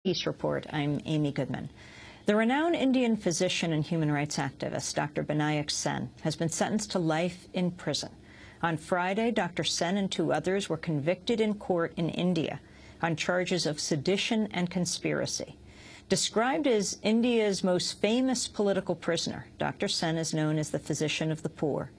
Peace Report. I'm Amy Goodman. The renowned Indian physician and human rights activist, Dr. Binayak Sen, has been sentenced to life in prison. On Friday, Dr. Sen and two others were convicted in court in India on charges of sedition and conspiracy. Described as India's most famous political prisoner, Dr. Sen is known as the physician of the poor.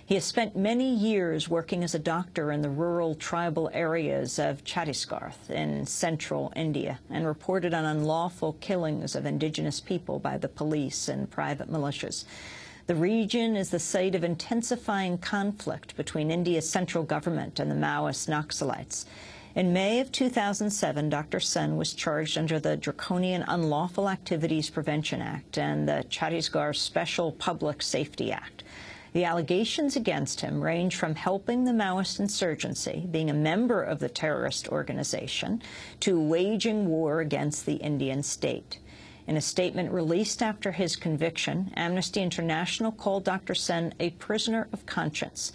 He has spent many years working as a doctor in the rural tribal areas of Chhattisgarh in central India and reported on unlawful killings of indigenous people by the police and private militias. The region is the site of intensifying conflict between India's central government and the Maoist Naxalites. In May of 2007, Dr. Sen was charged under the draconian Unlawful Activities Prevention Act and the Chhattisgarh Special Public Safety Act. The allegations against him range from helping the Maoist insurgency, being a member of the terrorist organization, to waging war against the Indian state. In a statement released after his conviction, Amnesty International called Dr. Sen a prisoner of conscience.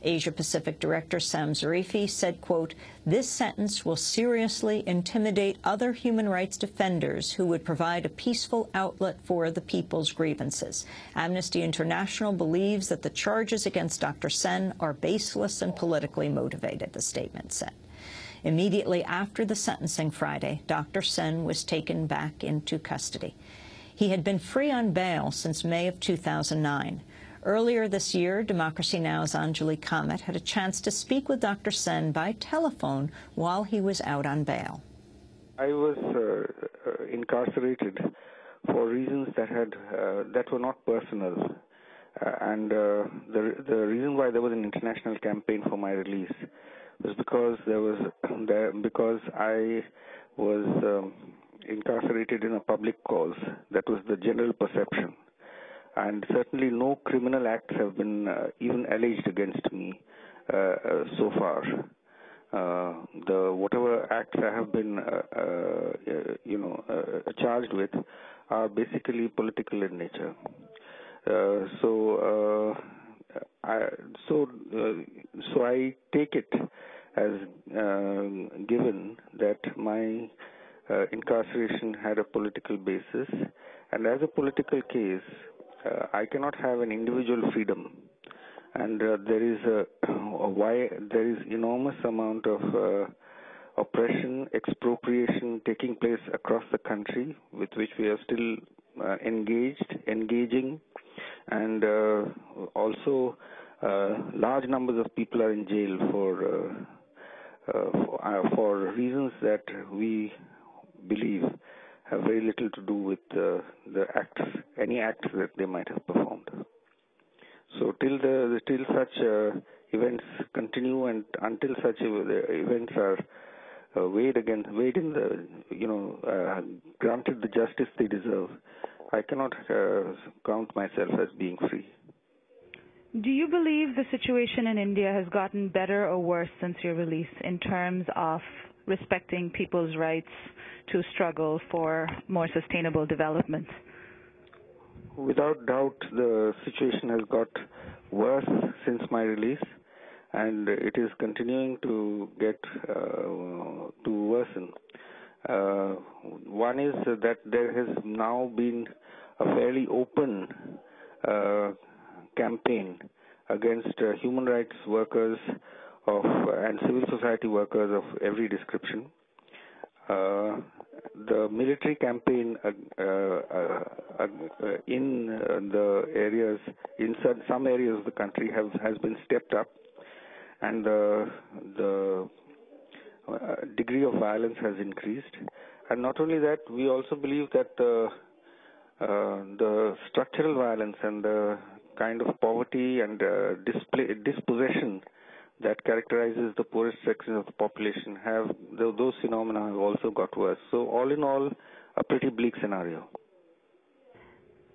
Asia-Pacific Director Sam Zarifi said, quote, "This sentence will seriously intimidate other human rights defenders who would provide a peaceful outlet for the people's grievances. Amnesty International believes that the charges against Dr. Sen are baseless and politically motivated," the statement said. Immediately after the sentencing Friday, Dr. Sen was taken back into custody. He had been free on bail since May of 2009. Earlier this year, Democracy Now!'s Anjali Kamat had a chance to speak with Dr. Sen by telephone while he was out on bail. I was incarcerated for reasons that were not personal, and the reason why there was an international campaign for my release was because I was incarcerated in a public cause. That was the general perception. And certainly no criminal acts have been even alleged against me so far. Whatever acts I have been, charged with are basically political in nature. So I take it as given that my incarceration had a political basis, and as a political case, I cannot have an individual freedom, and there is enormous amount of oppression, expropriation taking place across the country, with which we are still engaging, and also large numbers of people are in jail for reasons that we believe have very little to do with any acts that they might have performed. So till such events continue, and until such events are granted the justice they deserve, I cannot count myself as being free. Do you believe the situation in India has gotten better or worse since your release in terms of respecting people's rights to struggle for more sustainable development? Without doubt, the situation has got worse since my release, and it is continuing to get to worsen. One is that there has now been a fairly open campaign against human rights workers and civil society workers of every description. The military campaign in the areas, in some areas of the country, has been stepped up, and the degree of violence has increased. And not only that, we also believe that the structural violence and the kind of poverty and dispossession that characterizes the poorest sections of the population those phenomena have also got worse. So all in all, a pretty bleak scenario.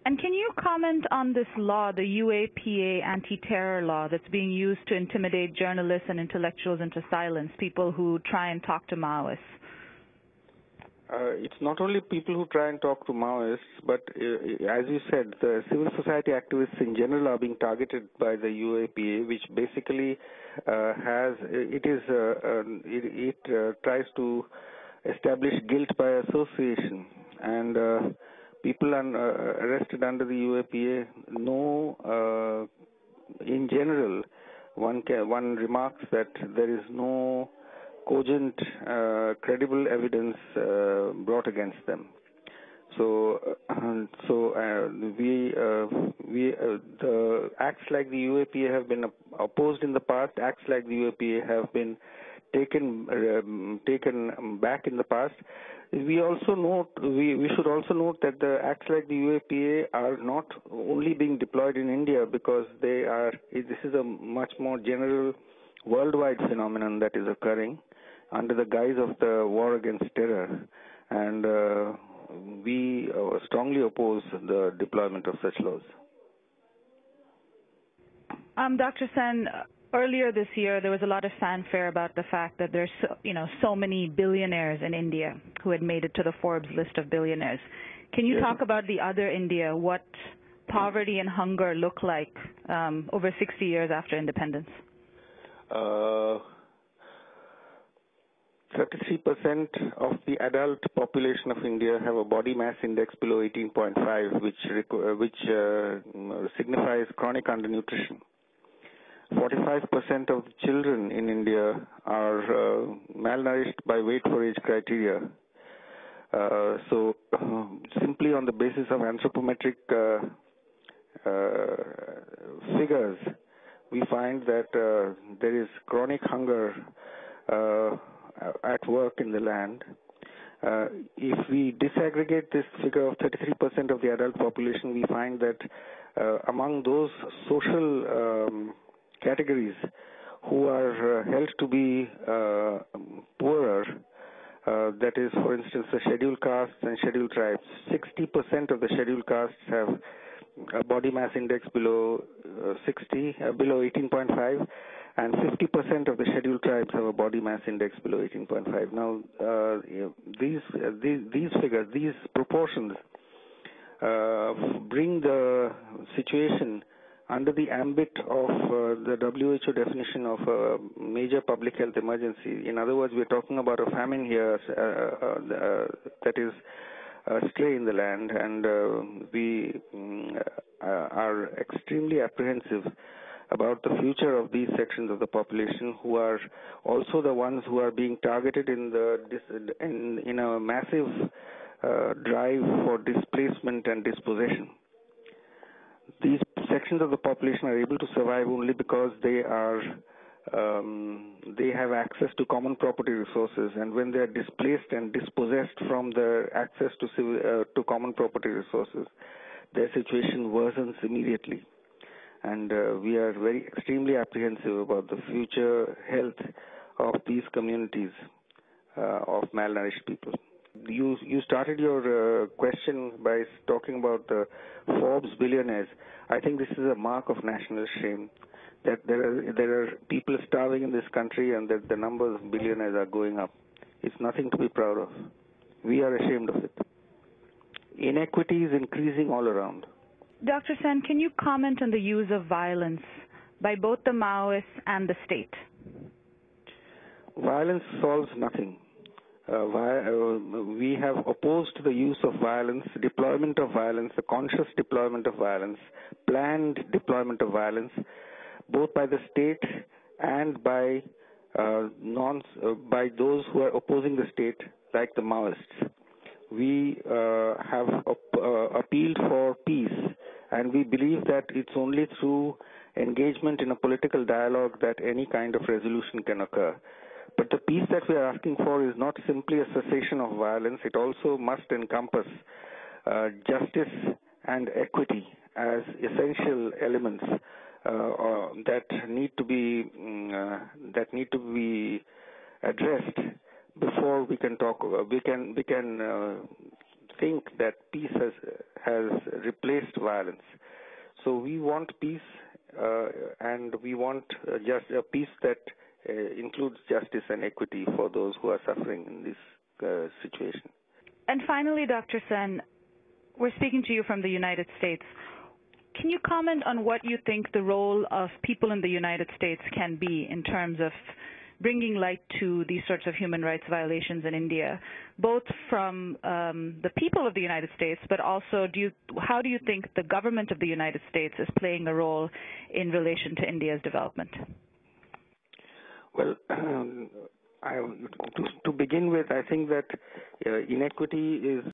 And can you comment on this law, the UAPA anti-terror law, that's being used to intimidate journalists and intellectuals into silence, people who try and talk to Maoists? It's not only people who try and talk to Maoists, but as you said, the civil society activists in general are being targeted by the UAPA, which basically tries to establish guilt by association, and people arrested under the UAPA know, in general, one remarks that there is no cogent, credible evidence brought against them. So the acts like the UAPA have been opposed in the past. Acts like the UAPA have been taken back in the past. We also note we should also note that the acts like the UAPA are not only being deployed in India, because this is a much more general worldwide phenomenon that is occurring under the guise of the war against terror, and we strongly oppose the deployment of such laws. Dr. Sen, earlier this year there was a lot of fanfare about the fact that there's so many billionaires in India who had made it to the Forbes list of billionaires. Can you talk about the other India, what poverty and hunger look like over 60 years after independence? 33% of the adult population of India have a body mass index below 18.5, which signifies chronic undernutrition. 45% of the children in India are malnourished by weight for age criteria. So simply on the basis of anthropometric figures, we find that there is chronic hunger at work in the land. If we disaggregate this figure of 33% of the adult population, we find that among those social categories who are held to be poorer, that is, for instance, the scheduled castes and scheduled tribes, 60% of the scheduled castes have a body mass index below 18.5, and 50% of the scheduled tribes have a body mass index below 18.5. Now, these figures, these proportions, bring the situation under the ambit of the WHO definition of a major public health emergency. In other words, we're talking about a famine here that is astray in the land, and we are extremely apprehensive about the future of these sections of the population, who are also the ones who are being targeted in a massive drive for displacement and dispossession. These sections of the population are able to survive only because they have access to common property resources, and when they are displaced and dispossessed from their access to common property resources, their situation worsens immediately. And we are extremely apprehensive about the future health of these communities of malnourished people. You started your question by talking about the Forbes billionaires. I think this is a mark of national shame, that there are people starving in this country and that the number of billionaires are going up. It's nothing to be proud of. We are ashamed of it. Inequity is increasing all around. Dr. Sen, can you comment on the use of violence by both the Maoists and the state? Violence solves nothing. We have opposed the use of violence, deployment of violence, the conscious deployment of violence, planned deployment of violence, both by the state and by those who are opposing the state, like the Maoists. We have appealed for peace, and we believe that it's only through engagement in a political dialogue that any kind of resolution can occur. But the peace that we are asking for is not simply a cessation of violence. It also must encompass justice and equity as essential elements that need to be addressed before we can talk. We can think that peace has replaced violence. So we want peace, and we want just a peace that includes justice and equity for those who are suffering in this situation. And finally, Dr. Sen, we're speaking to you from the United States. Can you comment on what you think the role of people in the United States can be in terms of bringing light to these sorts of human rights violations in India, both from the people of the United States, but also how do you think the government of the United States is playing a role in relation to India's development? Well, to begin with, I think that inequity is